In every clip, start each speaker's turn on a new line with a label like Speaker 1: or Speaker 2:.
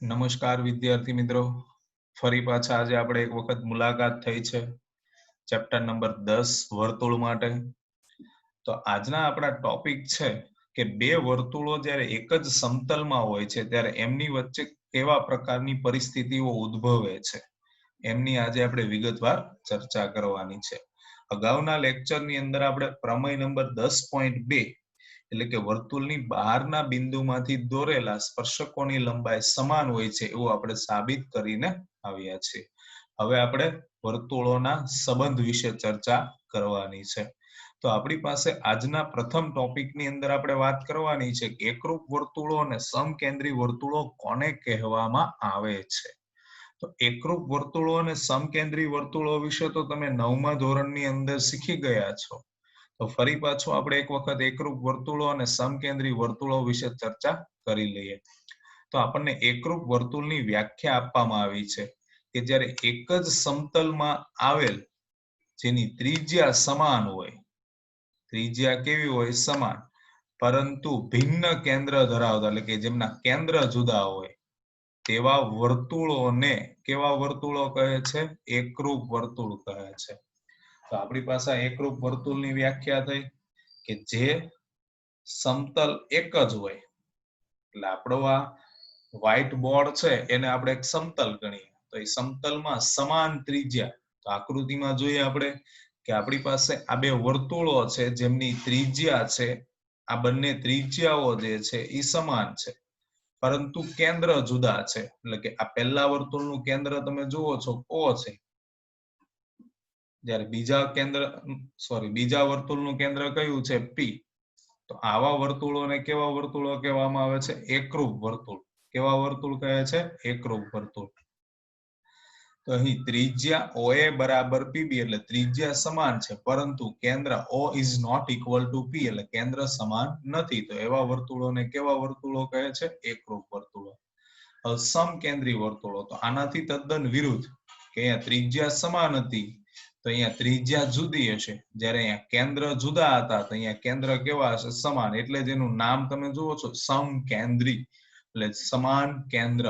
Speaker 1: નમસ્કાર વિદ્યાર્થી મિત્રો, ફરી પાછા આજે આપણે એક વખત મુલાકાત થઈ છે ચેપ્ટર નંબર 10 વર્તુળ માટે. તો આજના આપણા ટોપિક છે કે બે વર્તુળો જ્યારે એક જ સમતલમાં હોય છે ત્યારે એમની વચ્ચે કેવા પ્રકારની પરિસ્થિતિઓ ઉદ્ભવે છે એમની આજે આપણે વિગતવાર ચર્ચા કરવાની છે. અગાઉના લેક્ચરની અંદર આપણે પ્રમેય નંબર 10.2 એટલે કે વર્તુળની બહારના બિંદુમાંથી દોરેલા સ્પર્શકોની લંબાઈ સમાન હોય છે એવું આપણે સાબિત કરીને આવ્યા છીએ. હવે આપણે વર્તુળોના સંબંધ વિશે ચર્ચા કરવાની છે. તો આપણી પાસે આજના પ્રથમ ટોપિકની અંદર આપણે વાત કરવાની છે કે એકરૂપ વર્તુળો અને સમકેન્દ્રી વર્તુળો કોને કહેવામાં આવે છે. તો એકરૂપ વર્તુળો અને સમકેન્દ્રી વર્તુળો વિશે તો તમે 9મા ધોરણની અંદર શીખી ગયા છો. તો ફરી પાછું આપણે એક વખત એકરૂપ વર્તુળો અને સમકેન્દ્રી વર્તુળો વિશે ચર્ચા કરી લઈએ. તો આપણને એકરૂપ વર્તુળની વ્યાખ્યા આપવામાં આવી છે કે જ્યારે એક જ સમતલમાં આવેલ જેની ત્રિજ્યા સમાન હોય, ત્રિજ્યા કેવી હોય? સમાન, પરંતુ ભિન્ન કેન્દ્ર ધરાવતા એટલે કે જેમના કેન્દ્ર જુદા હોય તેવા વર્તુળોને કેવા વર્તુળો કહે છે? એકરૂપ વર્તુળ કહે છે. તો આપણી પાસે એકરૂપ વર્તુળની વ્યાખ્યા થઈ કે જે સમતલ એક જ હોય. એટલે આપણો આ વ્હાઇટ બોર્ડ છે એને આપણે એક સમતલ ગણીએ. તો એ સમતલમાં સમાન ત્રિજ્યા, તો આકૃતિમાં જોઈએ આપણે કે આપણી પાસે આ બે વર્તુળો છે જેમની ત્રિજ્યા છે, આ બંને ત્રિજ્યાઓ જે છે એ સમાન છે પરંતુ કેન્દ્ર જુદા છે. એટલે કે આ પહેલા વર્તુળનું કેન્દ્ર તમે જુઓ છો O છે, જ્યારે બીજા વર્તુળનું કેન્દ્ર કયું છે? P. તો આવા વર્તુળોને કેવા વર્તુળો કહેવામાં આવે છે? એકરૂપ વર્તુળ. કેવા વર્તુળ કહે છે? એકરૂપ વર્તુળ. તો અહીં ત્રિજ્યા OA બરાબર PB એટલે ત્રિજ્યા સમાન છે પરંતુ કેન્દ્ર O is not equal to P એટલે કેન્દ્ર સમાન નથી. તો એવા વર્તુળોને કેવા વર્તુળો કહે છે? એકરૂપ વર્તુળો. સમકેન્દ્રી વર્તુળો તો આનાથી તદ્દન વિરુદ્ધ, કે અહીંયા ત્રિજ્યા સમાન હતી તો અહીંયા ત્રિજ્યા જુદી હશે, જ્યારે અહીંયા કેન્દ્ર જુદા હતા તો અહીંયા કેન્દ્ર કેવા હશે? સમાન. એટલે જ એનું નામ તમે જુઓ છો સમકેન્દ્રી એટલે સમાન કેન્દ્ર.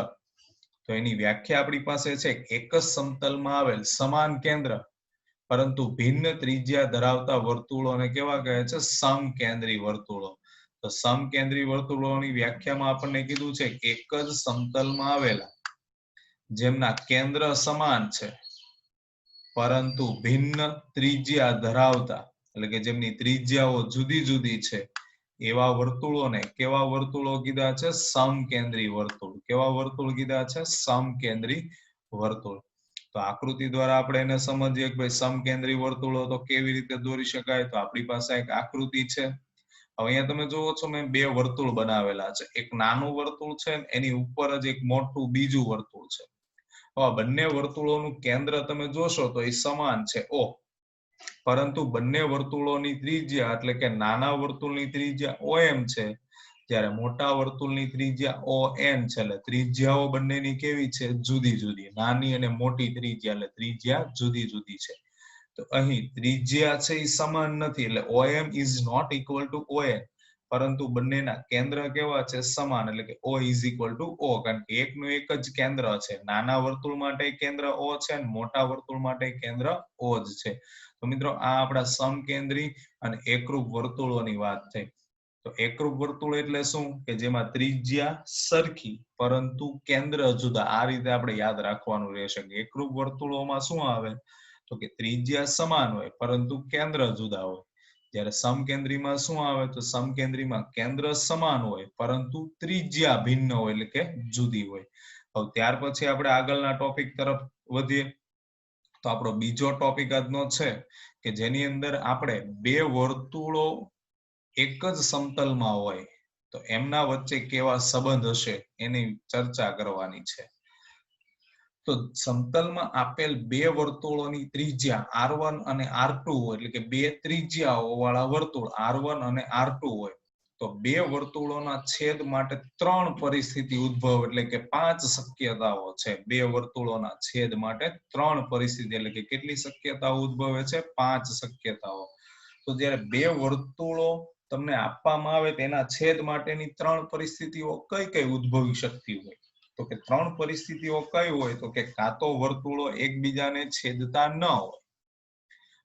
Speaker 1: તો એની વ્યાખ્યા આપણી પાસે છે એક જ સમતલમાં આવેલ સમાન કેન્દ્ર પરંતુ ભિન્ન ત્રિજ્યા ધરાવતા વર્તુળોને કેવા કહે છે? સમકેન્દ્રી વર્તુળો. તો સમકેન્દ્રી વર્તુળોની વ્યાખ્યામાં આપણને કીધું છે કે એક જ સમતલમાં આવેલા જેમના કેન્દ્ર સમાન છે પરંતુ ભિન્ન ત્રિજ્યા ધરાવતા એટલે કે જેમની ત્રિજ્યાઓ જુદી જુદી છે એવા વર્તુળોને કેવા વર્તુળો કીધા છે? સમકેન્દ્રી વર્તુળ. કેવા વર્તુળ કીધા છે? સમકેન્દ્રી વર્તુળ. તો આકૃતિ દ્વારા આપણે એને સમજીએ કે ભાઈ સમકેન્દ્રી વર્તુળો તો કેવી રીતે દોરી શકાય. તો આપણી પાસે એક આકૃતિ છે. હવે અહીંયા તમે જુઓ છો મેં બે વર્તુળ બનાવેલા છે. એક નાનું વર્તુળ છે, એની ઉપર જ એક મોટું બીજું વર્તુળ છે. બંને વર્તુળોનું કેન્દ્ર તમે જોશો તો એ સમાન છે O, પરંતુ બંને વર્તુળોની ત્રિજ્યા એટલે કે નાના વર્તુળની ત્રિજ્યા OM છે જ્યારે મોટા વર્તુળની ત્રિજ્યા ON છે. એટલે ત્રિજ્યાઓ બંનેની કેવી છે? જુદી જુદી. નાની અને મોટી ત્રિજ્યા એટલે ત્રિજ્યા જુદી જુદી છે. તો અહીં ત્રિજ્યા છે એ સમાન નથી એટલે OM is not equal to ON, પરંતુ બંનેના કેન્દ્ર કેવા છે? સમાન. એટલે કે O is equal to O, કારણ કે એકનું એક જ કેન્દ્ર છે. નાના વર્તુળ માટે કેન્દ્ર O છે અને મોટા વર્તુળ માટે કેન્દ્ર O જ છે. તો મિત્રો આ આપણા સમકેન્દ્રી અને એકરૂપ વર્તુળોની વાત થઈ. તો એકરૂપ વર્તુળ એટલે શું? કે જેમાં ત્રિજ્યા સરખી પરંતુ કેન્દ્ર જુદા. આ રીતે આપણે યાદ રાખવાનું રહેશે કે એકરૂપ વર્તુળોમાં શું આવે? તો કે ત્રિજ્યા સમાન હોય પરંતુ કેન્દ્ર જુદા હોય. જ્યારે સમકેન્દ્રીમાં શું આવે? તો સમકેન્દ્રીમાં કેન્દ્ર સમાન હોય પરંતુ ત્રિજ્યા ભિન્ન હોય એટલે કે જુદી હોય. હવે ત્યાર પછી આપણે આગળના ટોપિક તરફ વધીએ. તો આપણો બીજો ટોપિક આજનો છે કે જેની અંદર આપણે બે વર્તુળો એક જ સમતલમાં હોય તો એમના વચ્ચે કેવા સંબંધ હશે એની ચર્ચા કરવાની છે. તો સમતલમાં આપેલ બે વર્તુળોની ત્રિજ્યા R1 અને R2 હોય, એટલે કે બે ત્રિજ્યાઓ વાળા વર્તુળ R1 અને R2 હોય તો બે વર્તુળોના છેદ માટે ત્રણ પરિસ્થિતિ ઉદ્ભવ એટલે કે 5 શક્યતાઓ છે. બે વર્તુળોના છેદ માટે ત્રણ પરિસ્થિતિ એટલે કે કેટલી શક્યતાઓ ઉદ્ભવે છે? 5 શક્યતાઓ. તો જ્યારે બે વર્તુળો તમને આપવામાં આવે તેના છેદ માટેની ત્રણ પરિસ્થિતિઓ કઈ કઈ ઉદ્ભવી શકતી હોય? તો તો કે ત્રણ પરિસ્થિતિઓ કઈ હોય તો કે કાં તો વર્તુળો એકબીજાને છેદતા ન હોય,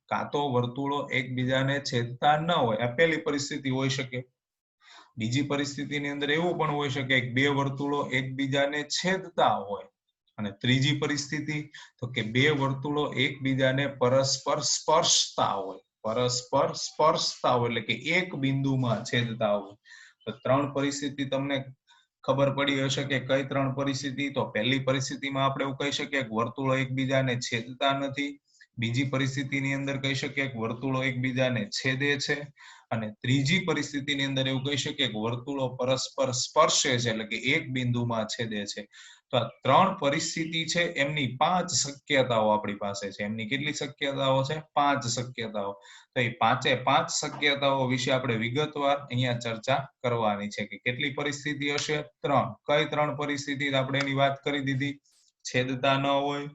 Speaker 1: કાં તો વર્તુળો એકબીજાને છેદતા ન હોય, આ પહેલી પરિસ્થિતિ હોઈ શકે. બીજી પરિસ્થિતિની અંદર એવું પણ હોઈ શકે કે બે વર્તુળો એકબીજાને છેદતા હોય. અને ત્રીજી પરિસ્થિતિ તો કે બે વર્તુળો એકબીજાને પરસ્પર સ્પર્શતા હોય, પરસ્પર સ્પર્શતા હોય એટલે કે એક બિંદુમાં છેદતા હોય. તો ત્રણ પરિસ્થિતિ તમને ખબર પડી હશે કે કઈ ત્રણ પરિસ્થિતિ. તો પહેલી પરિસ્થિતિમાં આપણે એવું કહી શકીએ કે વર્તુળો એકબીજાને છેદતા નથી. બીજી પરિસ્થિતિની અંદર કહી શકીએ કે વર્તુળો એકબીજાને છેદે છે. અને ત્રીજી પરિસ્થિતિની અંદર એવું કહી શકીએ કે વર્તુળો પરસ્પર સ્પર્શે છે એટલે કે એક બિંદુમાં છેદે છે. તો આ ત્રણ પરિસ્થિતિ છે એમની 5 શક્યતાઓ આપણી પાસે છે. એમની કેટલી શક્યતાઓ છે? 5 શક્યતાઓ. તો એ 5 શક્યતાઓ વિશે આપણે વિગતવાર અહીંયા ચર્ચા કરવાની છે કે કેટલી પરિસ્થિતિ હશે? 3. કઈ 3 પરિસ્થિતિ? આપણે એની વાત કરી દીધી. છેદતા ન હોય,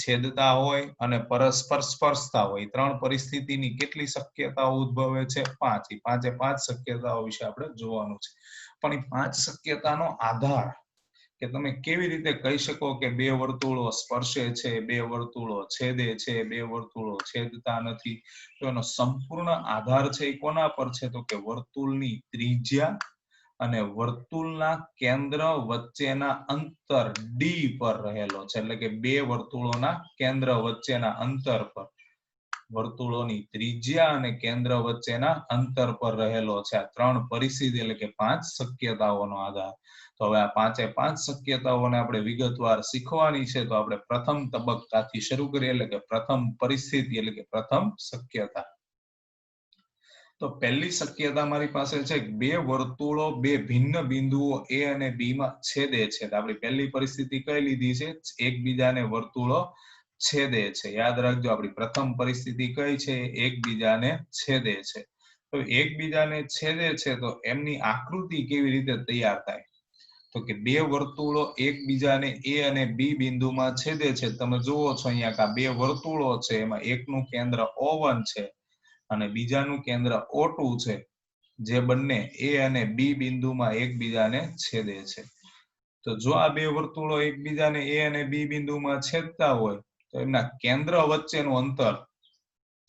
Speaker 1: છેદતા હોય અને પરસ્પર સ્પર્શતા હોય. 3 પરિસ્થિતિની કેટલી શક્યતાઓ ઉદ્ભવે છે? 5. એ 5 શક્યતાઓ વિશે આપણે જોવાનું છે. પણ એ 5 શક્યતાનો આધાર કે તમે કેવી રીતે કહી શકો કે બે વર્તુળો સ્પર્શે છે, બે વર્તુળો છેદે છે, બે વર્તુળો છેદતા નથી, તો એનો સંપૂર્ણ આધાર છે એ કોના પર છે? તો કે વર્તુળની ત્રિજ્યા અને વર્તુળના કેન્દ્ર વચ્ચેના અંતર ડી પર રહેલો છે. એટલે કે બે વર્તુળોના કેન્દ્ર વચ્ચેના અંતર પર, વર્તુળોની ત્રિજ્યા અને કેન્દ્ર વચ્ચેના અંતર પર રહેલો છે આ 3 પરિસ્થિતિ એટલે કે 5 શક્યતાઓનો આધાર. તો હવે આ 5 શક્યતાઓને આપણે વિગતવાર શીખવાની છે. તો આપણે પ્રથમ તબક્કાથી શરૂ કરીએ એટલે કે પ્રથમ પરિસ્થિતિ એટલે કે પ્રથમ શક્યતા. તો પહેલી શક્યતા મારી પાસે છે કે બે વર્તુળો બે ભિન્ન બિંદુઓ A અને B માં છેદે છે. તો આપણી પહેલી પરિસ્થિતિ કઈ લીધી છે? એકબીજાને વર્તુળો છેદે છે. યાદ રાખજો આપણી પ્રથમ પરિસ્થિતિ કઈ છે? એકબીજાને છેદે છે. તો એકબીજાને છેદે છે તો એમની આકૃતિ કેવી રીતે તૈયાર થાય? તો કે બે વર્તુળો એકબીજાને A અને B બિંદુમાં છેદે છે. તમે જુઓ છો અહીંયા કે બે વર્તુળો છે એમાં એકનું કેન્દ્ર O1 છે અને બીજાનું કેન્દ્ર O2 છે, જે બંને A અને B બિંદુમાં એકબીજાને છેદે છે. તો જો આ બે વર્તુળો એકબીજાને A અને B બિંદુમાં છેદતા હોય તો એમના કેન્દ્ર વચ્ચેનું અંતર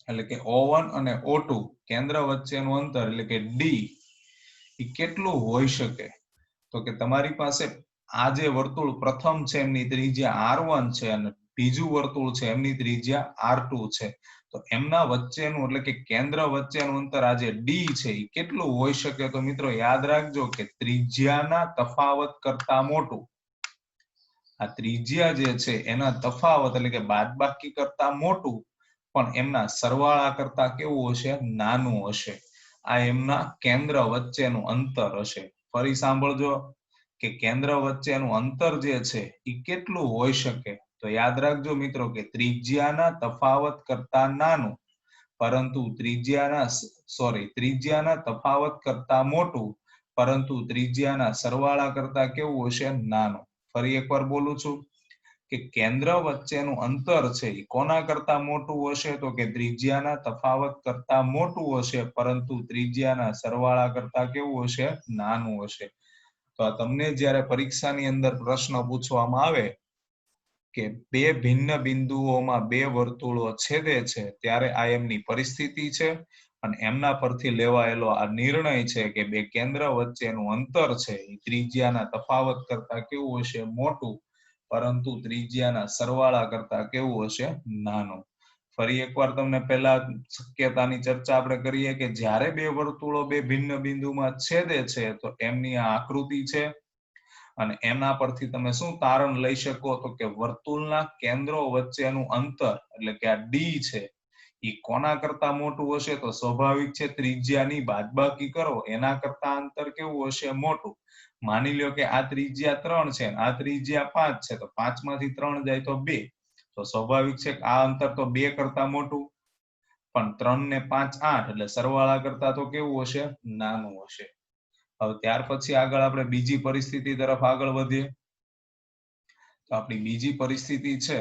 Speaker 1: એટલે કે O1 અને O2 કેન્દ્ર વચ્ચેનું અંતર એટલે કે D એ કેટલું હોઈ શકે? તો કે તમારી પાસે આ જે વર્તુળ પ્રથમ છે એમની ત્રિજ્યા R1 છે અને બીજું વર્તુળ છે એમની ત્રિજ્યા R2 છે. તો એમના વચ્ચેનું એટલે કે કેન્દ્ર વચ્ચેનું અંતર આ જે D છે એ કેટલું હોઈ શકે? તો મિત્રો યાદ રાખજો કે ત્રિજ્યાના તફાવત કરતા મોટું, આ ત્રિજ્યા જે છે એના તફાવત એટલે કે બાદબાકી કરતા મોટું પણ એમના સરવાળા કરતા કેવું હશે? નાનું હશે. આ એમના કેન્દ્ર વચ્ચેનું અંતર હશે. ફરી સાંભળજો કે કેન્દ્ર વચ્ચેનું અંતર જે છે એ કેટલું હોઈ શકે? તો યાદ રાખજો મિત્રો કે ત્રિજ્યાના તફાવત કરતા નાનું પરંતુ ત્રિજ્યાના તફાવત કરતા મોટું પરંતુ ત્રિજ્યાના સરવાળા કરતા કેવું હશે? નાનું. ફરી એકવાર બોલું છું કે કેન્દ્ર વચ્ચેનું અંતર છે એ કોના કરતા મોટું હશે? તો કે ત્રિજ્યાના તફાવત કરતા મોટું હશે પરંતુ ત્રિજ્યાના સરવાળા કરતા કેવું હશે? નાનું હશે. તો આ તમને જ્યારે પરીક્ષાની અંદર પ્રશ્ન પૂછવામાં આવે કે બે ભિન્ન બિંદુઓમાં બે વર્તુળો છેદે છે ત્યારે આ એમની પરિસ્થિતિ છે અને એમના પરથી લેવાયેલો આ નિર્ણય છે કે બે કેન્દ્ર વચ્ચેનું અંતર છે એ ત્રિજ્યાના તફાવત કરતા કેવું હશે? મોટું પરંતુ ત્રિજ્યાના સરવાળા કરતા કેવું હશે? નાનું. ફરી એકવાર તમને પહેલા શક્યતાની ચર્ચા આપણે કરીએ કે જ્યારે બે વર્તુળો બે ભિન્ન બિંદુમાં છેદે છે તો એમની આ આકૃતિ છે અને એના પરથી તમે શું તારણ લઈ શકો? તો કે વર્તુળના કેન્દ્રો વચ્ચેનું અંતર એટલે કે આ D છે એ કોના કરતા મોટું હશે? તો સ્વાભાવિક છે ત્રિજ્યાની બાદબાકી કરો એના કરતા અંતર કેવું હશે? મોટું. માની લ્યો કે આ ત્રિજ્યા 3 છે આ ત્રિજ્યા 5 છે તો 5 માંથી 3 જાય તો 2. તો સ્વાભાવિક છે કે આ અંતર તો 2 કરતા મોટું, પણ 3 ને 5 8 એટલે સરવાળા કરતા તો કેવું હશે? નાનું હશે. હવે ત્યાર પછી આગળ આપણે બીજી પરિસ્થિતિ તરફ આગળ વધીએ. તો આપણી બીજી પરિસ્થિતિ છે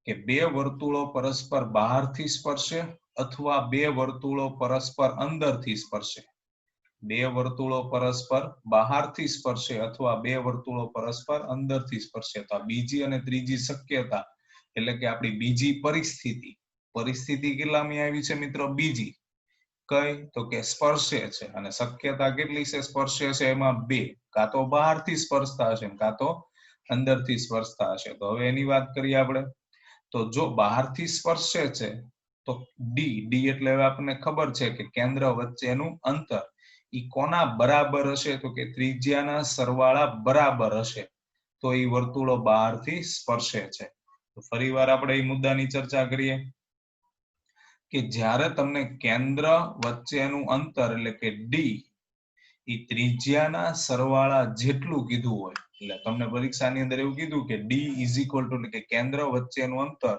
Speaker 1: કે બે વર્તુળો પરસ્પર બહારથી સ્પર્શે અથવા બે વર્તુળો પરસ્પર અંદરથી સ્પર્શે. બે વર્તુળો પરસ્પર બહારથી સ્પર્શે અથવા બે વર્તુળો પરસ્પર અંદરથી સ્પર્શે. તો આ બીજી અને ત્રીજી શક્યતા એટલે કે આપણી બીજી પરિસ્થિતિ કેટલામી આવી છે મિત્રો? બીજી. કઈ? તો કે સ્પર્શે છે. અને શક્યતા કેટલી છે સ્પર્શે છે? એમાં બે. કાં તો બહારથી સ્પર્શતા હશે કાં તો અંદરથી સ્પર્શતા હશે. તો હવે એની વાત કરીએ આપણે. તો જો બહારથી સ્પર્શે છે તો ડી એટલે આપણને ખબર છે કે કેન્દ્ર વચ્ચેનું અંતર ઈ કોના બરાબર હશે? તો કે ત્રિજ્યાના સરવાળા બરાબર હશે. તો એ વર્તુળો બહારથી સ્પર્શે છે. તો ફરીવાર આપણે એ મુદ્દાની ચર્ચા કરીએ કે જ્યારે તમને કેન્દ્ર વચ્ચેનું અંતર એટલે કે ડી એ ત્રિજ્યાના સરવાળા જેટલું કીધું હોય, એટલે તમને પરીક્ષાની અંદર એવું કીધું કે ડી ઇઝ ઇક્વલ ટુ એટલે કે કેન્દ્ર વચ્ચેનું અંતર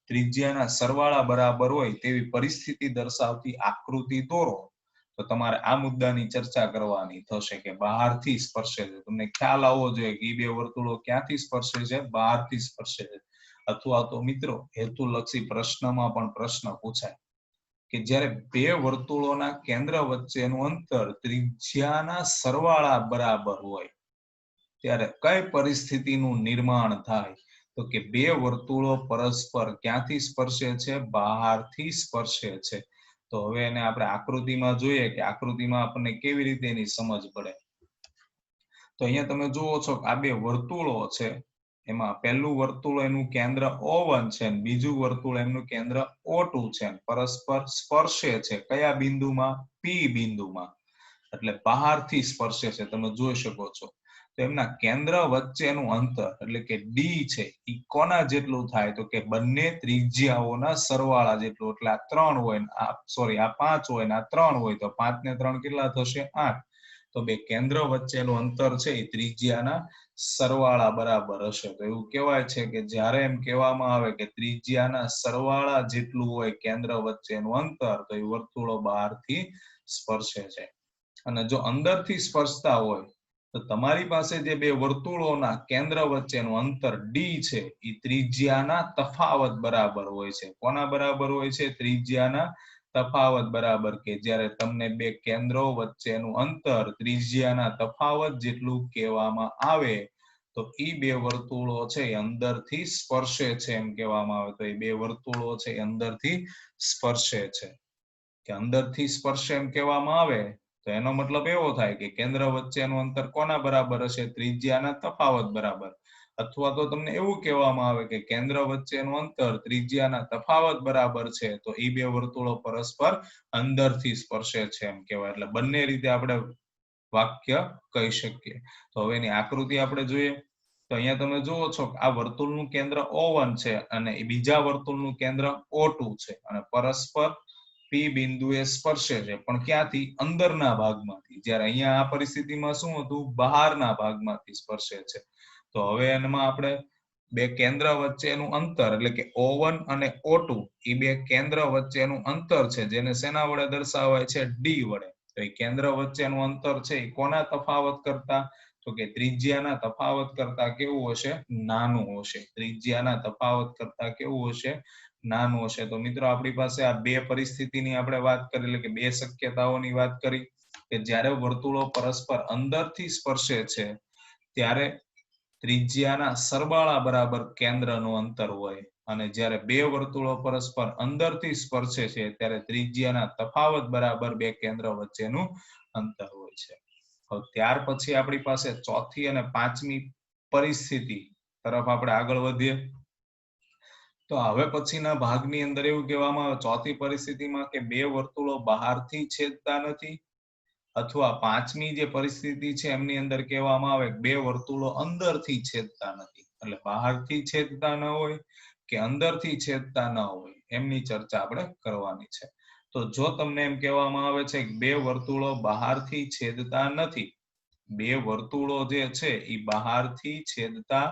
Speaker 1: ત્રિજ્યાના સરવાળા બરાબર હોય તેવી પરિસ્થિતિ દર્શાવતી આકૃતિ દોરો. તો તમારે આ મુદ્દાની ચર્ચા કરવાની થશે કે બહારથી સ્પર્શે છે. તમને ખ્યાલ આવવો જોઈએ કે એ બે વર્તુળો ક્યાંથી સ્પર્શે છે? બહારથી સ્પર્શે છે. અથવા તો મિત્રો હેતુલક્ષી પ્રશ્નમાં પણ પ્રશ્ન પૂછાય કે જ્યારે બે વર્તુળોના કેન્દ્ર વચ્ચેનું અંતર ત્રિજ્યાના સરવાળા બરાબર હોય ત્યારે કઈ પરિસ્થિતિનું નિર્માણ થાય? તો કે બે વર્તુળો પરસ્પર ક્યાંથી સ્પર્શે છે? બહારથી સ્પર્શે છે. તો હવે એને આપણે આકૃતિમાં જોઈએ કે આકૃતિમાં આપણને કેવી રીતે એની સમજ પડે. તો અહીંયા તમે જુઓ છો કે આ બે વર્તુળો છે. એમાં પહેલું વર્તુળ એનું કેન્દ્ર O1 છે અને બીજું વર્તુળ એનું કેન્દ્ર O2 છે. પરસ્પર સ્પર્શે છે કયા બિંદુમાં? P બિંદુમાં. એટલે બહારથી સ્પર્શે છે. તમે જોઈ શકો છો. તો એમના કેન્દ્ર વચ્ચેનું અંતર એટલે કે ડી છે એ કોના જેટલું થાય? તો કે બંને ત્રિજ્યાઓના સરવાળા જેટલું. એટલે આ 3 હોય આ 5 હોય ને આ 3 હોય તો 5 ને 3 કેટલા થશે? 8. તો બે કેન્દ્ર વચ્ચેનું અંતર છે એ ત્રિજ્યાના સરવાળા બરાબર હશે. તો એવું કહેવાય છે કે જ્યારે એમ કહેવામાં આવે કે ત્રિજ્યાના સરવાળા જેટલું હોય કેન્દ્ર વચ્ચેનું અંતર તો એ વર્તુળો બહારથી સ્પર્શે છે. અને જો અંદરથી સ્પર્શતા હોય તો તમારી પાસે જે બે વર્તુળોના કેન્દ્ર વચ્ચેનું અંતર ડી છે એ ત્રિજ્યાના તફાવત બરાબર હોય છે. કોના બરાબર હોય છે? ત્રિજ્યાના તફાવત બરાબર. કે જ્યારે તમને બે કેન્દ્રો વચ્ચેનું અંતર ત્રિજ્યાના તફાવત જેટલું કહેવામાં આવે તો એ બે વર્તુળો છે એ અંદરથી સ્પર્શે છે એમ કહેવામાં આવે. તો એ બે વર્તુળો છે એ અંદરથી સ્પર્શે છે. કે અંદરથી સ્પર્શે એમ કહેવામાં આવે તો એનો મતલબ એવો થાય કે કેન્દ્ર વચ્ચેનું અંતર કોના બરાબર હશે? ત્રિજ્યાના તફાવત બરાબર. અથવા તો તમને એવું કહેવામાં આવે કે કેન્દ્ર વચ્ચેનું અંતર ત્રિજ્યાના તફાવત બરાબર છે તો એ બે વર્તુળો પરસ્પર અંદરથી સ્પર્શે છે એમ કહેવાય. એટલે બંને રીતે આપણે વાક્ય કહી શકીએ. તો હવે એની આકૃતિ આપણે જોઈએ. તો અહીંયા તમે જુઓ છો કે આ વર્તુળનું કેન્દ્ર O1 છે અને બીજા વર્તુળનું કેન્દ્ર O2 છે અને પરસ્પર P બિંદુએ સ્પર્શે છે. પણ ક્યાંથી? અંદરના ભાગમાંથી. જ્યારે અહીંયા આ પરિસ્થિતિમાં શું હતું? બહારના ભાગમાંથી સ્પર્શે છે. તો હવે એમાં આપણે બે કેન્દ્ર વચ્ચેનું અંતર એટલે કે O1 અને O2 એ બે કેન્દ્ર વચ્ચેનું અંતર છે જેને શેના વડે દર્શાવાય છે? ડી વડે. તો એ કેન્દ્ર વચ્ચેનું અંતર છે એ કોના તફાવત કરતા? તો કે ત્રિજ્યાના તફાવત કરતા કેવું હશે? નાનું હશે. ત્રિજ્યાના તફાવત કરતા કેવું હશે? નાનું હશે. તો મિત્રો આપણી પાસે આ બે પરિસ્થિતિની આપણે વાત કરી એટલે કે બે શક્યતાઓની વાત કરી કે જ્યારે વર્તુળો પરસ્પર અંદરથી સ્પર્શે છે ત્યારે ત્રિજ્યાના સરવાળા બરાબર કેન્દ્રનું અંતર હોય અને જ્યારે બે વર્તુળો પરસ્પર અંદરથી સ્પર્શે છે ત્યારે ત્રિજ્યાના તફાવત બરાબર બે કેન્દ્ર વચ્ચેનું અંતર હોય છે. ત્યાર પછી આપણી પાસે ચોથી અને પાંચમી પરિસ્થિતિ તરફ આપણે આગળ વધીએ. તો હવે પછીના ભાગની અંદર એવું કહેવામાં આવે ચોથી પરિસ્થિતિમાં કે બે વર્તુળો બહારથી છેદતા નથી અથવા પાંચમી જે પરિસ્થિતિ છે એમની અંદર કહેવામાં આવે બે વર્તુળો અંદરથી છેદતા નથી. એટલે બહારથી છેદતા ન હોય કે અંદરથી છેદતા ન હોય એમની ચર્ચા આપણે કરવાની છે. તો જો તમને એમ કહેવામાં આવે છે કે બે વર્તુળો બહારથી છેદતા નથી, બે વર્તુળો જે છે એ બહારથી છેદતા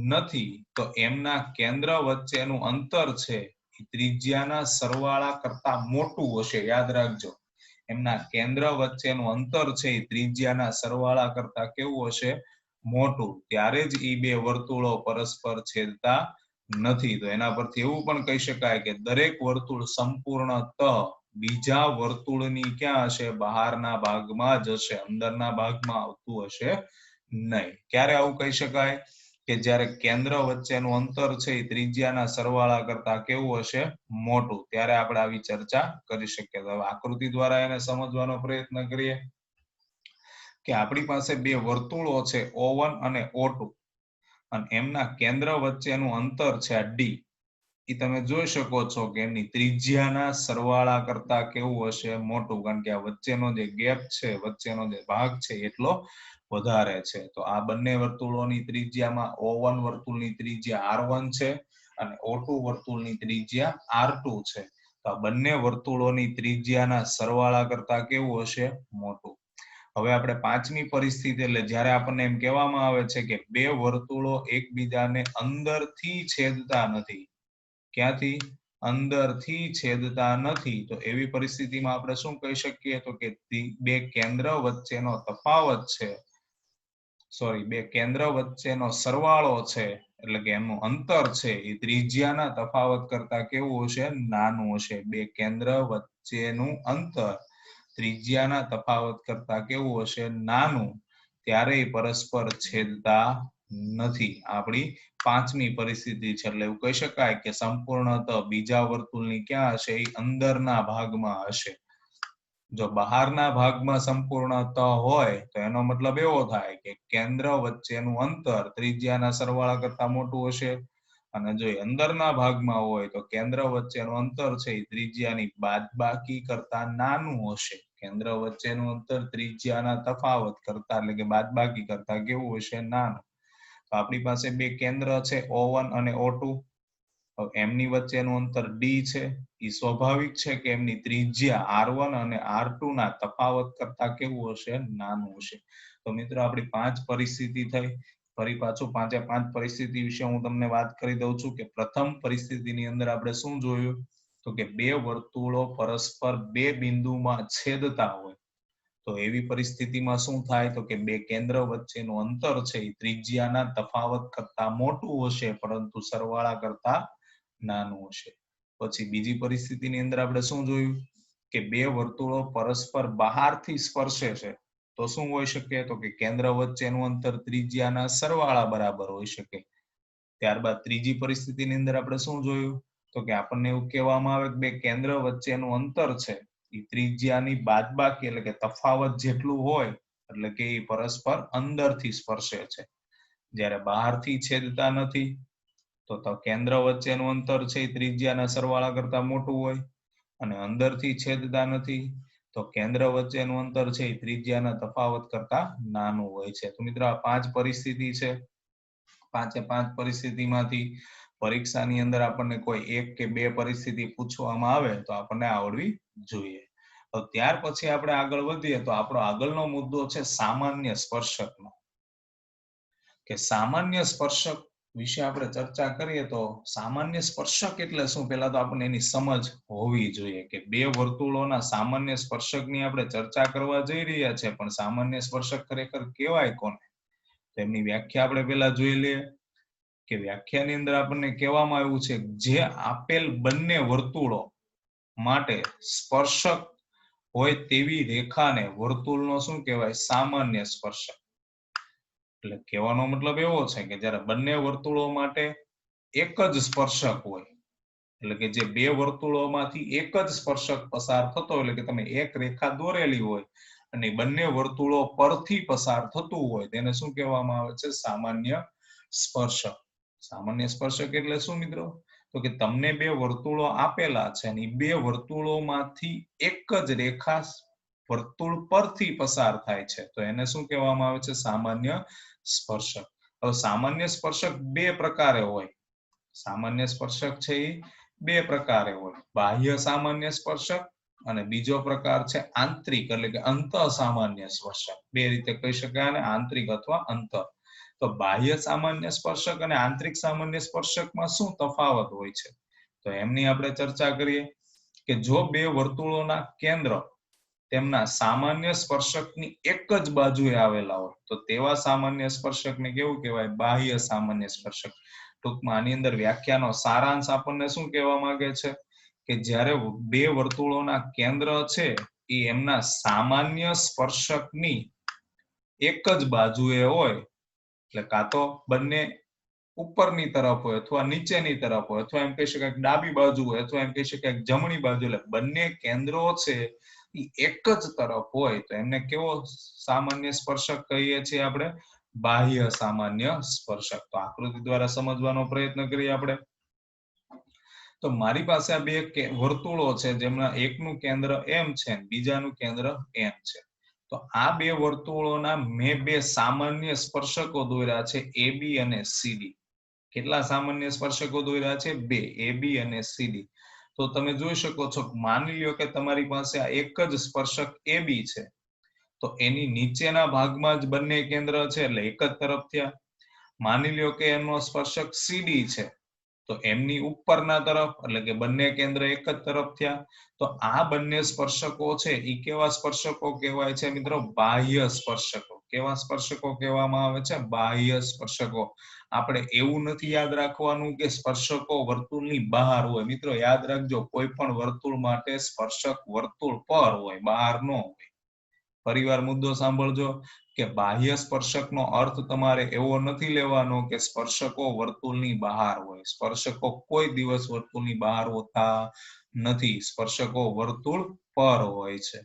Speaker 1: નથી તો એમના કેન્દ્ર વચ્ચેનું અંતર છે એ ત્રિજ્યાના સરવાળા કરતા મોટું હશે. યાદ રાખજો, એમના કેન્દ્ર વચ્ચેનું અંતર છે એ ત્રિજ્યાના સરવાળા કરતા કેવું હશે? મોટું. ત્યારે જ એ બે વર્તુળો પરસ્પર છેદતા નથી. તો એના પરથી એવું પણ કહી શકાય કે દરેક વર્તુળ સંપૂર્ણતઃ બીજા વર્તુળની ક્યાં હશે? બહારના ભાગમાં જ હશે, અંદરના ભાગમાં આવતું હશે નહીં. ક્યારે આવું કહી શકાય? કે જ્યારે કેન્દ્ર વચ્ચેનું અંતર છે એ ત્રિજ્યાના સરવાળા કરતા કેવું હશે? મોટું. ત્યારે આપણે આવી ચર્ચા કરી શકીએ. હવે આકૃતિ દ્વારા એને સમજવાનો પ્રયત્ન કરીએ કે આપણી પાસે બે વર્તુળો છે O1 અને O2 અને એમના કેન્દ્ર વચ્ચેનું અંતર છે આ D. એ તમે જોઈ શકો છો કે એમની ત્રિજ્યાના સરવાળા કરતા કેવું હશે? મોટું. કારણ કે આ વચ્ચેનો જે ગેપ છે, વચ્ચેનો જે ભાગ છે એટલો વધારે છે. તો આ બંને વર્તુળોની ત્રિજ્યામાં O1 વર્તુળની ત્રિજ્યા R1 છે અને O2 વર્તુળની ત્રિજ્યા R2 છે. તો આ બંને વર્તુળોની ત્રિજ્યાના સરવાળા કરતા કેવું હશે? મોટું. હવે આપણે પાંચમી પરિસ્થિતિ એટલે જ્યારે આપણને એમ કહેવામાં આવે છે કે બે વર્તુળો એકબીજાને અંદરથી છેદતા નથી. ક્યાંથી? અંદરથી છેદતા નથી. તો એવી પરિસ્થિતિમાં આપણે શું કહી શકીએ? તો કે બે કેન્દ્ર વચ્ચેનો તફાવત છે, બે કેન્દ્ર વચ્ચેનો સરવાળો છે એટલે કે એમનું અંતર છે એ ત્રિજ્યાના તફાવત કરતા કેવું હશે? નાનું હશે. બે કેન્દ્ર વચ્ચેનું અંતર ત્રિજ્યાના તફાવત કરતા કેવું હશે? નાનું. ત્યારે પરસ્પર છેદતા નથી. આપણી પાંચમી પરિસ્થિતિ છે. એટલે એવું કહી શકાય કે સંપૂર્ણતઃ બીજા વર્તુળની ક્યાં હશે? એ અંદરના ભાગમાં હશે. જો બહારના ભાગમાં સંપૂર્ણતઃ હોય તો એનો મતલબ એવો થાય કે કેન્દ્ર વચ્ચેનું અંતર ત્રિજ્યાના સરવાળા કરતા મોટું હશે અને જો અંદરના ભાગમાં હોય તો કેન્દ્ર વચ્ચેનું અંતર છે એ ત્રિજ્યાની બાદબાકી કરતા નાનું હશે. કેન્દ્ર વચ્ચેનું અંતર ત્રિજ્યાના તફાવત કરતા એટલે કે બાદબાકી કરતા કેવું હશે? નાનું. તો આપણી પાસે બે કેન્દ્ર છે O1 અને O2. એમની વચ્ચેનું અંતર D છે. એ સ્વાભાવિક છે કે એમની ત્રિજ્યા R1 અને R2 ના તફાવત કરતા કેવું હશે? નાનું હશે. તો મિત્રો આપણી પાંચ પરિસ્થિતિ થઈ. ફરી પાછું પાંચે પાંચ પરિસ્થિતિ વિશે હું તમને વાત કરી દઉં છું કે પ્રથમ પરિસ્થિતિની અંદર આપણે શું જોયું? તો કે બે વર્તુળો પરસ્પર બે બિંદુમાં છેદતા હોય તો એવી પરિસ્થિતિમાં શું થાય? તો કે બે કેન્દ્ર વચ્ચેનું અંતર છે એ ત્રિજ્યાના તફાવત કરતા મોટું હશે પરંતુ સરવાળા કરતા નાનું હશે. પછી બીજી પરિસ્થિતિની અંદર આપણે શું જોયું? કે બે વર્તુળો પરસ્પર બહારથી સ્પર્શે છે તો શું હોઈ શકે? તો કે કેન્દ્ર વચ્ચેનું અંતર ત્રિજ્યાના સરવાળા બરાબર હોઈ શકે. ત્યારબાદ ત્રીજી પરિસ્થિતિની અંદર આપણે શું જોયું? તો કે આપણને એવું કહેવામાં આવે કે બે કેન્દ્ર વચ્ચેનું અંતર છે એ ત્રિજ્યાની બાદબાકી એટલે કે તફાવત જેટલું હોય એટલે કે એ પરસ્પર અંદરથી સ્પર્શે છે. જ્યારે બહારથી છેદતા નથી તો કેન્દ્ર વચ્ચેનું અંતર છે એ ત્રિજ્યાના સરવાળા કરતા મોટું હોય અને અંદરથી છેદતા નથી તો કેન્દ્ર વચ્ચેનું અંતર છે એ ત્રિજ્યાના તફાવત કરતા નાનું હોય છે. તો મિત્રો આ પાંચ પરિસ્થિતિ છે. પાંચે પાંચ પરિસ્થિતિમાંથી પરીક્ષાની અંદર આપણને કોઈ એક કે બે પરિસ્થિતિ પૂછવામાં આવે તો આપણને આવડવી જોઈએ. તો ત્યાર પછી આપણે આગળ વધીએ તો આપણો આગળનો મુદ્દો છે સામાન્ય સ્પર્શકનો. કે સામાન્ય સ્પર્શક વિશે આપણે ચર્ચા કરીએ તો સામાન્ય સ્પર્શક એટલે શું? પહેલા તો આપણને એની સમજ હોવી જોઈએ કે બે વર્તુળોના સામાન્ય સ્પર્શકની આપણે ચર્ચા કરવા જઈ રહ્યા છે પણ સામાન્ય સ્પર્શક ખરેખર કહેવાય કોને? તેમની વ્યાખ્યા આપણે પહેલા જોઈ લઈએ કે વ્યાખ્યાની અંદર આપણને કહેવામાં આવ્યું છે જે આપેલ બંને વર્તુળો માટે સ્પર્શક હોય તેવી રેખાને વર્તુળનો શું કહેવાય? સામાન્ય સ્પર્શક. એટલે કહેવાનો મતલબ એવો છે કે જ્યારે બંને વર્તુળો માટે એક જ સ્પર્શક હોય એટલે કે જે બે વર્તુળોમાંથી એક જ સ્પર્શક પસાર થતો એટલે કે તમે એક રેખા દોરેલી હોય અને બંને વર્તુળો પરથી પસાર થતું હોય તેને શું કહેવામાં આવે છે? સામાન્ય સ્પર્શક. સામાન્ય સ્પર્શક એટલે શું મિત્રો? તો કે તમને બે વર્તુળો આપેલા છે અને બે વર્તુળોમાંથી એક જ રેખા વર્તુળ પરથી પસાર થાય છે તો એને શું કહેવામાં આવે છે? સામાન્ય સ્પર્શક. હવે સામાન્ય સ્પર્શક બે પ્રકારે હોય. સામાન્ય સ્પર્શક છે એ બે પ્રકારે હોય. બાહ્ય સામાન્ય સ્પર્શક અને બીજો પ્રકાર છે આંતરિક એટલે કે અંતઃ સામાન્ય સ્પર્શક. બે રીતે કહી શકાય અને આંતરિક અથવા અંતઃ. તો બાહ્ય સામાન્ય સ્પર્શક અને આંતરિક સામાન્ય સ્પર્શકમાં શું તફાવત હોય છે? તો એમની આપણે ચર્ચા કરીએ કે જો બે વર્તુળોના કેન્દ્ર તેમના સામાન્ય સ્પર્શકની એક જ બાજુએ આવેલા હોય તો તેવા સામાન્ય સ્પર્શકને કેવું કહેવાય? બાહ્ય સામાન્ય સ્પર્શક. ટૂંકમાં આની અંદર વ્યાખ્યાનો સારાંશ આપણને શું કહેવા માંગે છે? કે જ્યારે બે વર્તુળોના કેન્દ્ર છે એ એમના સામાન્ય સ્પર્શકની એક જ બાજુએ હોય, એટલે કાં તો બંને ઉપરની તરફ હોય અથવા નીચેની તરફ હોય અથવા એમ કહી શકાય ડાબી બાજુ હોય અથવા એમ કહી શકાય જમણી બાજુ, એટલે બંને કેન્દ્રો છે એ એક જ તરફ હોય તો એમને કેવો સામાન્ય સ્પર્શક કહીએ છીએ આપણે? બાહ્ય સામાન્ય સ્પર્શક. તો આકૃતિ દ્વારા સમજવાનો પ્રયત્ન કરીએ આપણે. તો મારી પાસે આ બે વર્તુળો છે જેમના એકનું કેન્દ્ર એમ છે બીજાનું કેન્દ્ર એમ છે. તો આ બે વર્તુળોના મેં બે સામાન્ય સ્પર્શકો દોર્યા છે AB અને CD. કેટલા સામાન્ય સ્પર્શકો દોર્યા છે? બે, AB અને CD. તો તમે જોઈ શકો છો, માની લ્યો કે તમારી પાસે આ એક જ સ્પર્શક AB છે, તો એની નીચેના ભાગમાં જ બંને કેન્દ્ર છે એટલે એક જ તરફ થયા. માની લ્યો કે એનો સ્પર્શક CD છે, તો એમની ઉપરના તરફ એટલે કે બંને કેન્દ્ર એક જ તરફ થયા. તો આ બંને સ્પર્શકો છે એ કેવા સ્પર્શકો કહેવાય છે મિત્રો? બાહ્ય સ્પર્શકો. કેવા સ્પર્શકો કહેવામાં આવે છે? બાહ્ય સ્પર્શકો. આપણે એવું નથી યાદ રાખવાનું કે સ્પર્શકો વર્તુળની બહાર હોય. મિત્રો યાદ રાખજો, કોઈ પણ વર્તુળ માટે સ્પર્શક વર્તુળ પર હોય, બહાર ન હોય. ફરીવાર મુદ્દો સાંભળજો કે બાહ્ય સ્પર્શકનો અર્થ તમારે એવો નથી લેવાનો કે સ્પર્શકો વર્તુળની બહાર હોય. સ્પર્શકો કોઈ દિવસ વર્તુળની બહાર હોતા નથી. સ્પર્શકો વર્તુળ પર હોય છે.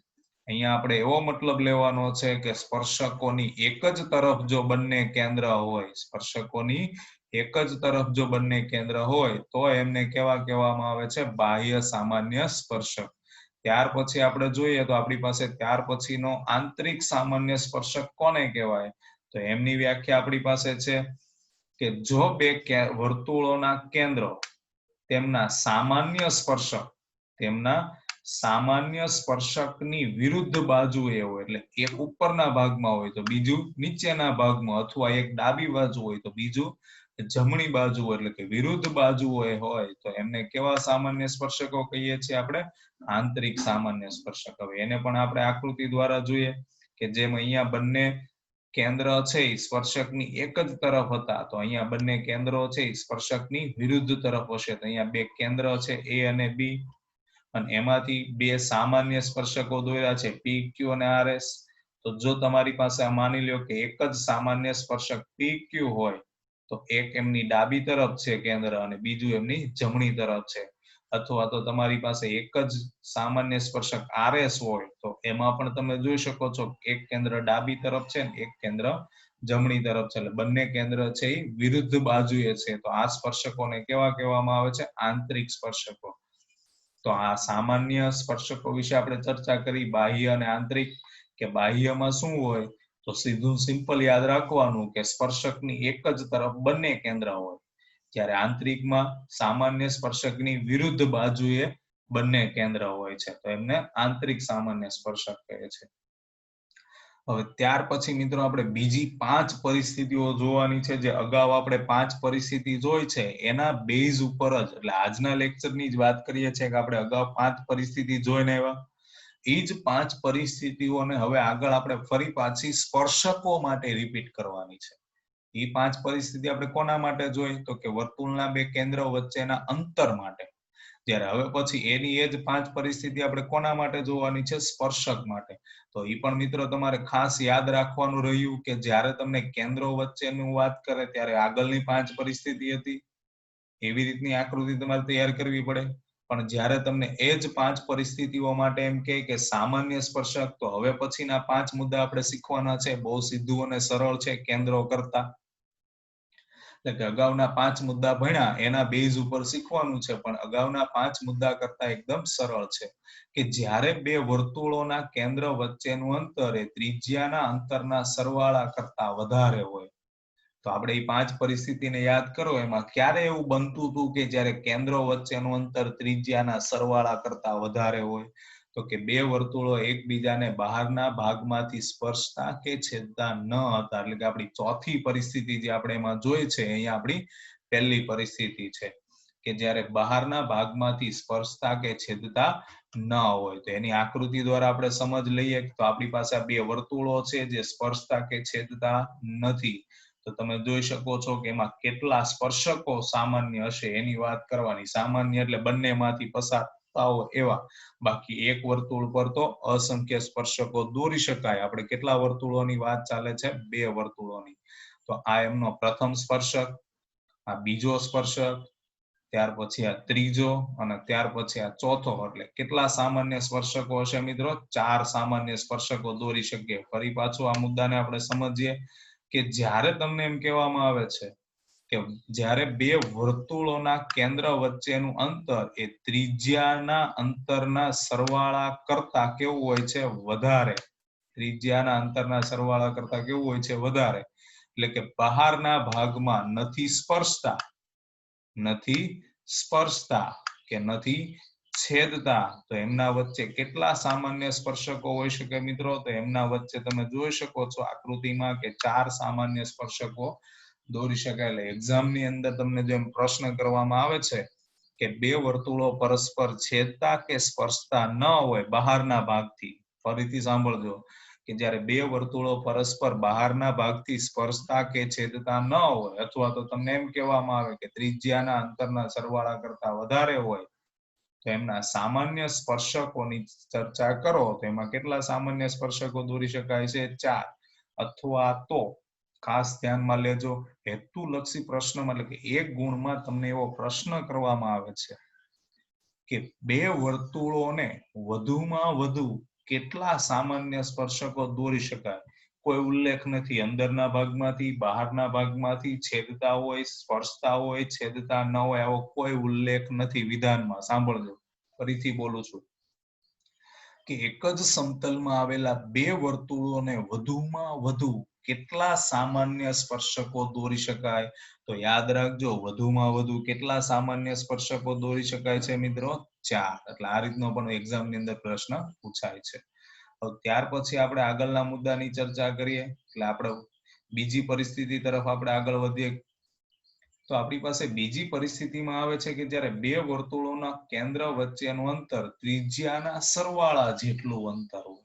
Speaker 1: અહીંયા આપણે એવો મતલબ લેવાનો છે કે સ્પર્શકોની એક જ તરફ જો બંને કેન્દ્ર હોય, સ્પર્શકોની એક જ તરફ જો બંને કેન્દ્ર હોય તો એમને કેવા કહેવામાં આવે છે? બાહ્ય સામાન્ય સ્પર્શક. ત્યાર પછી આપણે જોઈએ તો આપણી પાસે ત્યાર પછીનો આંતરિક સામાન્ય સ્પર્શક કોને કહેવાય? તો એમની વ્યાખ્યા આપણી પાસે છે કે જો બે વર્તુળોના કેન્દ્રો તેમના સામાન્ય સ્પર્શકની વિરુદ્ધ બાજુએ હોય, એટલે એક ઉપરના ભાગમાં હોય તો બીજું નીચેના ભાગમાં, અથવા એક ડાબી બાજુ હોય તો બીજું જમણી બાજુ એટલે કે વિરુદ્ધ બાજુએ હોય તો એમને કેવા સામાન્ય સ્પર્શકો કહીએ છીએ આપણે? આંતરિક સામાન્ય સ્પર્શક. હવે એને પણ આપણે આકૃતિ દ્વારા જોઈએ કે જેમ અહીંયા બંને કેન્દ્ર છે એ સ્પર્શકની એક જ તરફ હતા, તો અહીંયા બંને કેન્દ્રો છે એ સ્પર્શકની વિરુદ્ધ તરફ હશે. તો અહીંયા બે કેન્દ્ર છે A અને B, અને એમાંથી બે સામાન્ય સ્પર્શકો દોર્યા છે PQ અને RS. તો જો તમારી પાસે માની લ્યો કે એક જ સામાન્ય સ્પર્શક PQ હોય, તો એક એમની ડાબી તરફ છે કેન્દ્ર અને બીજું એમની જમણી તરફ છે. અથવા તો તમારી પાસે એક જ સામાન્ય સ્પર્શક RS હોય, તો એમાં પણ તમે જોઈ શકો છો એક કેન્દ્ર ડાબી તરફ છે ને એક કેન્દ્ર જમણી તરફ છે, એટલે બંને કેન્દ્ર છે એ વિરુદ્ધ બાજુએ છે. તો આ સ્પર્શકોને કેવા કહેવામાં આવે છે? આંતરિક સ્પર્શકો. તો આ સામાન્ય સ્પર્શકો વિશે આપણે ચર્ચા કરી, બાહ્ય અને આંતરિક. કે બાહ્યમાં શું હોય? તો સીધું સિમ્પલ યાદ રાખવાનું કે સ્પર્શકની એક જ તરફ બંને કેન્દ્ર હોય. જ્યારે આંતરિકમાં સામાન્ય સ્પર્શકની વિરુદ્ધ બાજુએ બંને કેન્દ્ર હોય છે, તો એમને આંતરિક સામાન્ય સ્પર્શક કહે છે. હવે ત્યાર પછી મિત્રો આપણે બીજી 5 પરિસ્થિતિઓ જોવાની છે. જે અગાઉ આપણે 5 પરિસ્થિતિ જોઈ છે એના બેઝ ઉપર જ, એટલે આજના લેક્ચરની જ વાત કરીએ છીએ કે આપણે અગાઉ 5 પરિસ્થિતિ જોઈને આવ્યા. એ જ 5 પરિસ્થિતિઓને હવે આગળ આપણે ફરી પાછી સ્પર્શકો માટે રિપીટ કરવાની છે. એ 5 પરિસ્થિતિ આપણે કોના માટે જોઈ? તો કે વર્તુળના બે કેન્દ્રો વચ્ચેના અંતર માટે. ત્યારે હવે પછી એની એ જ 5 પરિસ્થિતિ આપણે કોના માટે જોવાની છે? સ્પર્શક માટે. તો એ પણ મિત્રો તમારે ખાસ યાદ રાખવાનું રહ્યું કે જ્યારે તમને કેન્દ્રો વચ્ચેનું વાત કરે ત્યારે આગળની 5 પરિસ્થિતિ હતી, એવી રીતની આકૃતિ તમારે તૈયાર કરવી પડે. પણ જ્યારે તમને એ જ 5 પરિસ્થિતિઓ માટે એમ કે સામાન્ય સ્પર્શક, તો હવે પછીના 5 મુદ્દા આપણે શીખવાના છે. બહુ સીધું અને સરળ છે કેન્દ્રો કરતા. એટલે કે અગાઉના 5 મુદ્દા ભણ્યા એના બેઝ ઉપર શીખવાનું છે, પણ અગાઉના 5 મુદ્દા કરતા એકદમ સરળ છે. કે જ્યારે બે વર્તુળોના કેન્દ્ર વચ્ચેનું અંતર એ ત્રિજ્યાના અંતરના સરવાળા કરતા વધારે હોય. તો આપણે એ 5 પરિસ્થિતિને યાદ કરો, એમાં ક્યારે એવું બનતું હતું કે જ્યારે કેન્દ્રો વચ્ચેનું અંતર ત્રિજ્યાના સરવાળા કરતા વધારે હોય? તો કે બે વર્તુળો એકબીજાને બહારના ભાગમાંથી સ્પર્શતા કે છેદતા ન હતા. એટલે કે આપણી ચોથી પરિસ્થિતિ જે આપણે એમાં જોઈ છે, અહીંયા આપણી પહેલી પરિસ્થિતિ છે કે જ્યારે બહારના ભાગમાંથી સ્પર્શતા કે છેદતા ન હોય. તો એની આકૃતિ દ્વારા આપણે સમજ લઈએ તો આપણી પાસે આ બે વર્તુળો છે જે સ્પર્શતા કે છેદતા નથી. તો તમે જોઈ શકો છો કે એમાં કેટલા સ્પર્શકો સામાન્ય હશે એની વાત કરવાની. સામાન્ય એટલે બંનેમાંથી પસાર સ્પર્શતા હોય એવા. બાકી એક વર્તુળ પર તો અસંખ્ય સ્પર્શકો દોરી શકાય. આપણે કેટલા વર્તુળોની વાત ચાલે છે? 2 વર્તુળોની. તો આ એમનો પ્રથમ સ્પર્શક, આ બીજો સ્પર્શક, ત્યાર પછી આ ત્રીજો અને ત્યાર પછી આ ચોથો. એટલે કેટલા સામાન્ય સ્પર્શકો હશે મિત્રો? 4 સામાન્ય સ્પર્શકો દોરી શકીએ. ફરી પાછું આ મુદ્દાને આપણે સમજીએ કે જ્યારે તમને એમ કહેવામાં આવે છે કે જ્યારે 2 વર્તુળોના કેન્દ્ર વચ્ચેનું અંતર એ ત્રિજ્યાના અંતરના સરવાળા કરતા કેવું હોય છે? વધારે. ત્રિજ્યાના અંતરના સરવાળા કરતા કેવું હોય છે? વધારે. એટલે કે બહારના ભાગમાં નથી સ્પર્શતા કે નથી છેદતા, તો એમના વચ્ચે કેટલા સામાન્ય સ્પર્શકો હોઈ શકે મિત્રો? તો એમના વચ્ચે તમે જોઈ શકો છો આકૃતિમાં કે 4 સામાન્ય સ્પર્શકો દોરી શકાય. એટલે એક્ઝામની અંદર તમને જેમ પ્રશ્ન કરવામાં આવે છે કે 2 વર્તુળો પરસ્પર છેદતા કે સ્પર્શતા ન હોય બહારના ભાગથી, ફરીથી સાંભળજો કે જ્યારે 2 વર્તુળો પરસ્પર બહારના ભાગથી સ્પર્શતા કે છેદતા ન હોય, અથવા તો તમને એમ કહેવામાં આવે કે ત્રિજ્યાના અંતરના સરવાળા કરતા વધારે હોય, તો એમના સામાન્ય સ્પર્શકોની ચર્ચા કરો તો એમાં કેટલા સામાન્ય સ્પર્શકો દોરી શકાય છે? 4. અથવા તો ખાસ ધ્યાનમાં લેજો, હેતુલક્ષી પ્રશ્નમાં એટલે કે 1 ગુણમાં તમને એવો પ્રશ્ન કરવામાં આવે છે કે 2 વર્તુળોને વધુમાં વધુ કેટલા સામાન્ય સ્પર્શકો દોરી શકાય? કોઈ ઉલ્લેખ નથી. અંદરના ભાગમાંથી, બહારના ભાગમાંથી, છેદતા હોય, સ્પર્શતા હોય, છેદતા ન હોય, આવો કોઈ ઉલ્લેખ નથી વિધાનમાં. સાંભળજો, ફરીથી બોલું છું કે એક જ સમતલમાં આવેલા 2 વર્તુળોને વધુમાં વધુ કેટલા સામાન્ય સ્પર્શકો દોરી શકાય? તો યાદ રાખજો, વધુમાં વધુ કેટલા સામાન્ય સ્પર્શકો દોરી શકાય છે મિત્રો? 4. એટલે આ રીતનો પણ એક્ઝામની અંદર પ્રશ્ન પૂછાય છે. ત્યાર પછી આપણે આગળના મુદ્દાની ચર્ચા કરીએ. એટલે આપણે બીજી પરિસ્થિતિ તરફ આપણે આગળ વધીએ. તો આપણી પાસે બીજી પરિસ્થિતિમાં આવે છે કે જ્યારે 2 વર્તુળોના કેન્દ્ર વચ્ચેનું અંતર ત્રિજ્યાના સરવાળા જેટલું અંતર હોય.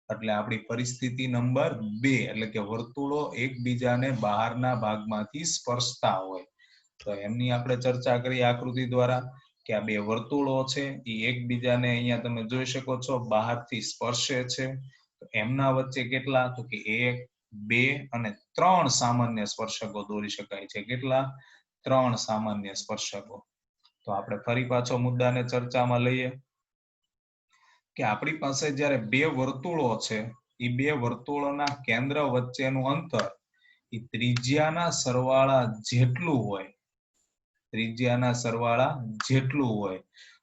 Speaker 1: એટલે આપણી પરિસ્થિતિ નંબર 2, એટલે કે વર્તુળો એકબીજાને બહારના ભાગમાંથી સ્પર્શતા હોય. તો એમની આપણે ચર્ચા કરીએ આકૃતિ દ્વારા કે આ 2 વર્તુળો છે એ એકબીજાને અહીંયા તમે જોઈ શકો છો બહારથી સ્પર્શે છે. તો એમના વચ્ચે કેટલા? તો કે 1, 2 અને 3 સામાન્ય સ્પર્શકો દોરી શકાય છે. કેટલા? 3 સામાન્ય સ્પર્શકો. તો આપણે ફરી પાછો મુદ્દાને ચર્ચામાં લઈએ કે આપણી પાસે જ્યારે 2 વર્તુળો છે, એ 2 વર્તુળોના કેન્દ્ર વચ્ચેનું અંતર એ ત્રિજ્યાના સરવાળા જેટલું હોય. ત્રિજ્યાના સરવાળા જેટલું હોય.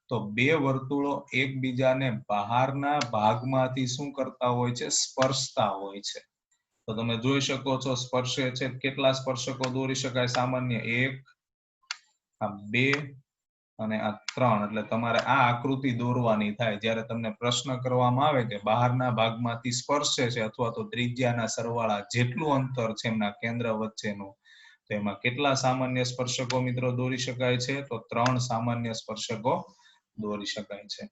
Speaker 1: તો 2 વર્તુળો એકબીજાને બહારના ભાગમાંથી શું કરતા હોય છે? સ્પર્શતા હોય છે. તો તમે જોઈ શકો છો સ્પર્શે છે. કેટલા સ્પર્શકો દોરી શકાય? સામાન્ય 1, 2 અને 3. એટલે તમારે આ આકૃતિ દોરવાની થાય જ્યારે તમને પ્રશ્ન કરવામાં આવે કે બહારના ભાગમાંથી સ્પર્શે છે અથવા તો ત્રિજ્યાના સરવાળા જેટલું અંતર છે એમના કેન્દ્ર વચ્ચેનું, તો એમાં કેટલા સામાન્ય સ્પર્શકો મિત્રો દોરી શકાય છે? તો 3 સામાન્ય સ્પર્શકો દોરી શકાય છે.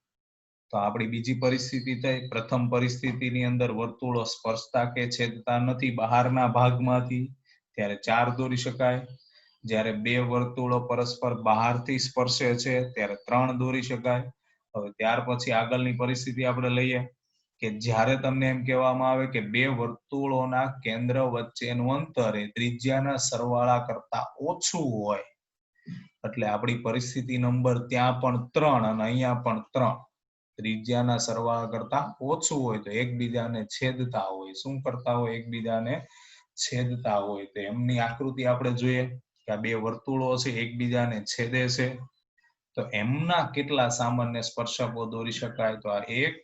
Speaker 1: તો આપણી બીજી પરિસ્થિતિ થઈ. પ્રથમ પરિસ્થિતિની અંદર વર્તુળો સ્પર્શતા કે છેદતા નથી બહારના ભાગમાંથી, ત્યારે 4 દોરી શકાય. જ્યારે 2 વર્તુળો પરસ્પર બહારથી સ્પર્શે છે ત્યારે 3 દોરી શકાય. હવે ત્યાર પછી આગળની પરિસ્થિતિ આપણે લઈએ કે જ્યારે તમને એમ કહેવામાં આવે કે 2 વર્તુળોના કેન્દ્ર વચ્ચેનું અંતર એ ત્રિજ્યાના સરવાળા કરતા ઓછું હોય. એટલે આપણી પરિસ્થિતિ નંબર ત્યાં પણ 3 અને અહીંયા પણ 3. ત્રિજ્યાના સરવાળા કરતા ઓછું હોય તો એકબીજાને છેદતા હોય. શું કરતા હોય? એકબીજાને છેદતા હોય. તો એમની આકૃતિ આપણે જોઈએ કે આ 2 વર્તુળો છે એકબીજાને છેદે છે. તો એમના કેટલા સામાન્ય સ્પર્શકો દોરી શકાય? તો આ 1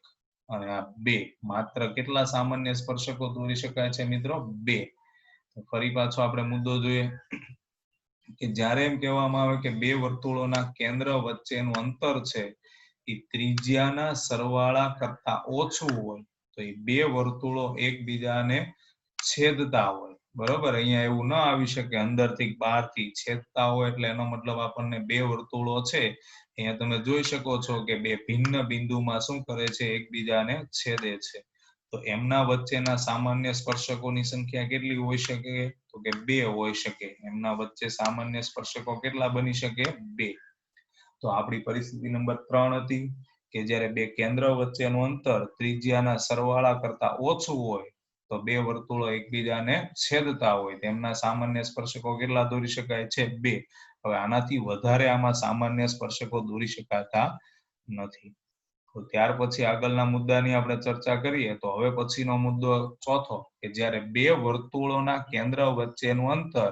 Speaker 1: અને આ 2. માત્ર કેટલા સામાન્ય સ્પર્શકો દોરી શકાય છે મિત્રો? 2. ફરી પાછો આપણે મુદ્દો જોઈએ કે જ્યારે એમ કહેવામાં આવે કે 2 વર્તુળોના કેન્દ્ર વચ્ચેનું અંતર છે એ ત્રિજ્યાના સરવાળા કરતા ઓછું હોય તો એ 2 વર્તુળો એકબીજાને છેદતા હોય. બરોબર, અહીંયા એવું ના આવી શકે અંદરથી બહારથી છેદતા હોય. એટલે એનો મતલબ આપણને 2 વર્તુળો છે અહીંયા તમે જોઈ શકો છો કે 2 ભિન્ન બિંદુમાં શું કરે છે? એકબીજાને છેદે છે. તો એમના વચ્ચેના સામાન્ય સ્પર્શકોની સંખ્યા કેટલી હોઈ શકે? તો કે 2 હોઈ શકે. એમના વચ્ચે સામાન્ય સ્પર્શકો કેટલા બની શકે? 2. તો આપણી પરિસ્થિતિ નંબર 3 હતી કે જ્યારે બે કેન્દ્ર વચ્ચેનું અંતર ત્રિજ્યાના સરવાળા કરતા ઓછું હોય તો બે વર્તુળો એકબીજાને છેદતા હોય તેમના સામાન્ય સ્પર્શકો કેટલા દોરી શકાય છે? 2. હવે આનાથી વધારે આમાં સામાન્ય સ્પર્શકો દોરી શકાતા નથી. તો ત્યાર પછી આગળના મુદ્દાની આપણે ચર્ચા કરીએ તો હવે પછીનો મુદ્દો ચોથો કે જ્યારે બે વર્તુળોના કેન્દ્ર વચ્ચેનું અંતર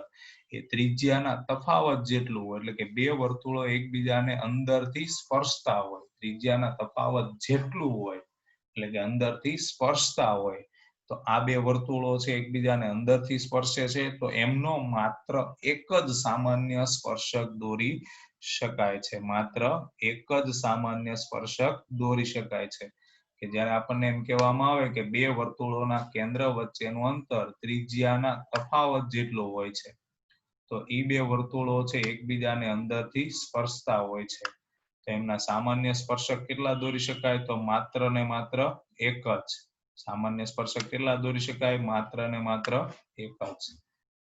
Speaker 1: એ ત્રિજ્યાના તફાવત જેટલું હોય, એટલે કે બે વર્તુળો એકબીજાને અંદરથી સ્પર્શતા હોય, ત્રિજ્યાના તફાવત જેટલું હોય એટલે કે અંદરથી સ્પર્શતા હોય, તો આ બે વર્તુળો છે એકબીજાને અંદરથી સ્પર્શે છે તો એમનો માત્ર એક જ સામાન્ય સ્પર્શક દોરી શકાય છે. માત્ર એક જ સામાન્ય સ્પર્શક દોરી શકાય છે કે જ્યારે આપણને એમ કહેવામાં આવે કે બે વર્તુળોના કેન્દ્ર વચ્ચેનું અંતર ત્રિજ્યાના તફાવત જેટલું હોય છે તો એ બે વર્તુળો છે એકબીજાને અંદરથી સ્પર્શતા હોય છે તો એમના સામાન્ય સ્પર્શક કેટલા દોરી શકાય? તો માત્ર ને માત્ર એક જ. સામાન્ય સ્પર્શક કેટલા દોરી શકાય? માત્ર ને માત્ર એક જ.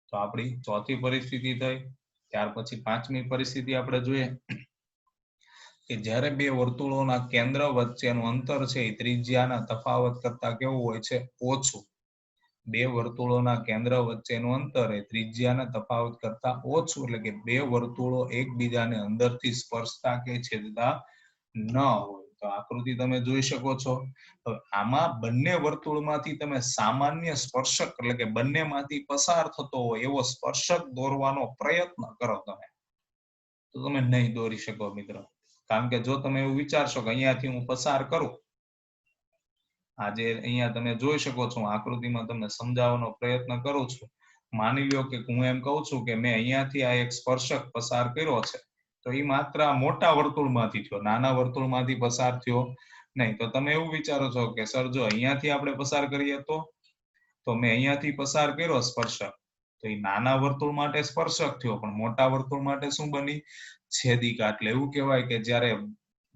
Speaker 1: તો આપણી ચોથી પરિસ્થિતિ થઈ. ત્યાર પછી પાંચમી પરિસ્થિતિ આપણે જોઈએ કે જ્યારે બે વર્તુળોના કેન્દ્ર વચ્ચેનું અંતર છે એ ત્રિજ્યાના તફાવત કરતા કેવું હોય છે? ઓછું. બે વર્તુળોના કેન્દ્ર વચ્ચેનું અંતર એ ત્રિજ્યાના તફાવત કરતા ઓછું, એટલે કે બે વર્તુળો એકબીજાને અંદરથી સ્પર્શતા કે છેદતા ન હોય. તો આકૃતિ તમે જોઈ શકો છો. આમાં બંને વર્તુળમાંથી તમે સામાન્ય સ્પર્શક એટલે કે બંનેમાંથી પસાર થતો હોય એવો સ્પર્શક દોરવાનો પ્રયત્ન કરો તમે તો તમે નહીં દોરી શકો મિત્રો. કારણ કે જો તમે એવું વિચારશો કે અહીંયાથી હું પસાર કરું, આજે અહીંયા તમે જોઈ શકો છો આકૃતિમાં તમને સમજાવવાનો પ્રયત્ન કરું છું. માની લ્યો કે હું એમ કહું છું કે મેં અહીંયાથી આ એક સ્પર્શક પસાર કર્યો છે તો એ માત્ર મોટા વર્તુળમાંથી થયો, નાના વર્તુળમાંથી પસાર થયો નહીં. તો તમે એવું વિચારો છો કે સર જો અહીંયાથી આપણે પસાર કરીએ તો મેં અહીંયાથી પસાર કર્યો સ્પર્શક તો એ નાના વર્તુળ માટે સ્પર્શક થયો પણ મોટા વર્તુળ માટે શું બની? છેદિકા. એટલે એવું કહેવાય કે જ્યારે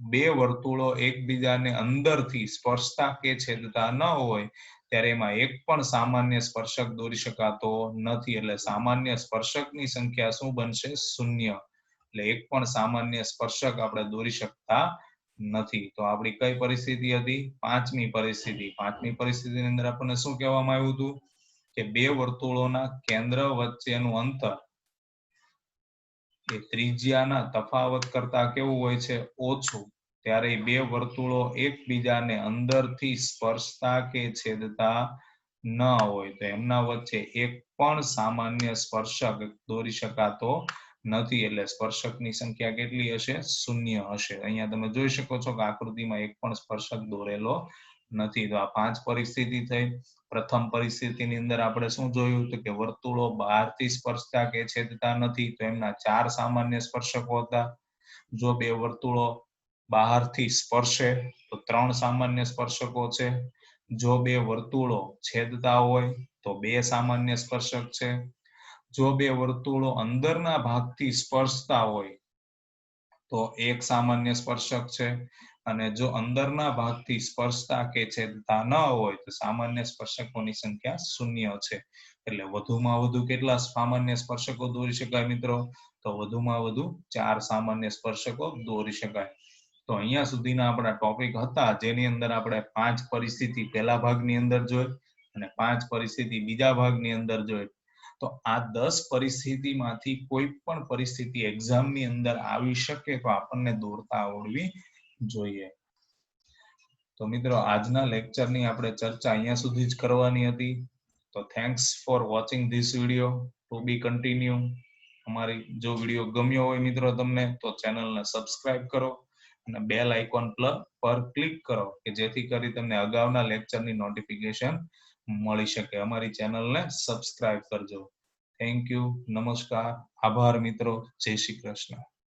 Speaker 1: બે વર્તુળો એકબીજાને અંદરથી સ્પર્શતા કે છેદતા ન હોય ત્યારે એમાં એક પણ સામાન્ય સ્પર્શક દોરી શકાતો નથી. એટલે સામાન્ય સ્પર્શકની સંખ્યા શું બનશે? 0. એટલે એક પણ સામાન્ય સ્પર્શક આપણે દોરી શકતા નથી. તો આપણી કઈ પરિસ્થિતિ હતી? પાંચમી પરિસ્થિતિ. પાંચમી પરિસ્થિતિની અંદર આપણને શું કહેવામાં આવ્યું હતું કે બે વર્તુળોના કેન્દ્ર વચ્ચેનું અંતર એ ત્રિજ્યાના તફાવત કરતા કેવું હોય છે? ઓછું. ત્યારે બે વર્તુળો એકબીજાને અંદરથી સ્પર્શતા કે છેદતા ન હોય તો એમના વચ્ચે એક પણ સામાન્ય સ્પર્શક દોરી શકાતો નથી. એટલે સ્પર્શકની સંખ્યા કેટલી હશે? 0 હશે. અહીંયા તમે જોઈ શકો છો કે આકૃતિમાં એક પણ સ્પર્શક દોરેલો નથી. તો આ 5 પરિસ્થિતિ થઈ. પ્રથમ પરિસ્થિતિની અંદર આપણે શું જોયું તો કે વર્તુળો બહારથી સ્પર્શતા કે છેદતા નથી તો એમના 4 સામાન્ય સ્પર્શકો હતા. જો બે વર્તુળો બહારથી સ્પર્શે તો 3 સામાન્ય સ્પર્શકો છે. જો બે વર્તુળો છેદતા હોય તો 2 સામાન્ય સ્પર્શક છે. જો બે વર્તુળો અંદરના ભાગથી સ્પર્શતા હોય તો 1 સામાન્ય સ્પર્શક છે. અને જો અંદરના ભાગથી સ્પર્શતા કે છેદતા ન હોય તો સામાન્ય સ્પર્શકોની સંખ્યા 0 છે. એટલે વધુમાં વધુ કેટલા સામાન્ય સ્પર્શકો દોરી શકાય મિત્રો? તો વધુમાં વધુ 4 સામાન્ય સ્પર્શકો દોરી શકાય. તો અહીંયા સુધીના આપણા ટોપિક હતા જેની અંદર આપણે 5 પરિસ્થિતિ પહેલા ભાગની અંદર જોઈ અને 5 પરિસ્થિતિ બીજા ભાગની અંદર જોઈ. તો આ 10 પરિસ્થિતિમાંથી કોઈ પણ પરિસ્થિતિ એક્ઝામની અંદર આવી શકે તો આપણને દોરતા આવડવી જોઈએ. તો મિત્રો આજના લેક્ચરની આપણે ચર્ચા અહીંયા સુધી જ કરવાની હતી. તો thanks for watching this video. To be continue. અમારી જો વિડીયો ગમ્યો હોય મિત્રો તમને તો ચેનલને સબસ્ક્રાઇબ કરો અને બેલ આઇકોન પર ક્લિક કરો કે જેથી કરી તમને અગાઉના લેક્ચરની નોટિફિકેશન મળી શકે. અમારી ચેનલને સબસ્ક્રાઇબ કરજો. Thank you. નમસ્કાર. આભાર મિત્રો. જય શ્રી કૃષ્ણ.